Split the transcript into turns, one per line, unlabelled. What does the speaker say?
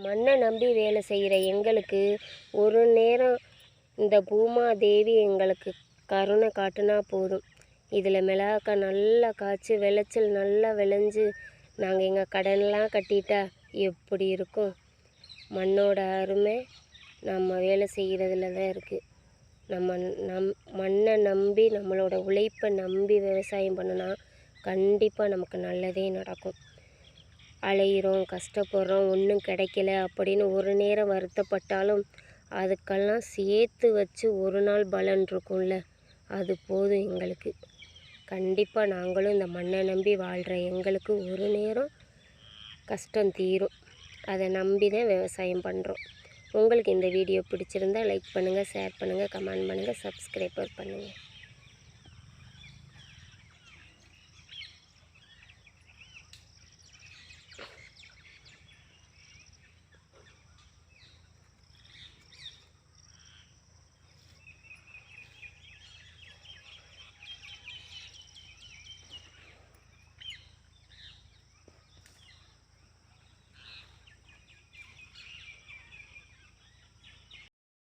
மண்ணை நம்பி வேலை செய்கிற எங்களுக்கு ஒரு நேரம் இந்த பூமாதேவி எங்களுக்கு கருணை காட்டுனா போதும். இதில் மிளகாய் நல்லா காய்ச்சி விளைச்சல் நல்லா விளைஞ்சு நாங்கள் எங்கள் கடனெலாம் கட்டிட்டா எப்படி இருக்கும்? மண்ணோட அருமை நம்ம வேலை செய்கிறதுல தான் இருக்குது. நம்ம மண்ணை நம்பி நம்மளோட உழைப்பை நம்பி விவசாயம் பண்ணினா கண்டிப்பாக நமக்கு நல்லதே நடக்கும். அலையிறோம், கஷ்டப்படுறோம், ஒன்றும் கிடைக்கல அப்படின்னு ஒரு நேரம் வருத்தப்பட்டாலும் அதுக்கெல்லாம் சேர்த்து வச்சு ஒரு நாள் பலன் இருக்கும்ல, அது போதும் எங்களுக்கு. கண்டிப்பாக நாங்களும் இந்த மண்ணை நம்பி வாழ்கிற எங்களுக்கு ஒரு நேரம் கஷ்டம் தீரும். அதை நம்பி தான் விவசாயம் பண்ணுறோம். உங்களுக்கு இந்த வீடியோ பிடிச்சிருந்தால் லைக் பண்ணுங்கள், ஷேர் பண்ணுங்கள், கமெண்ட் பண்ணுங்கள், சப்ஸ்கிரைபர் பண்ணுங்கள்.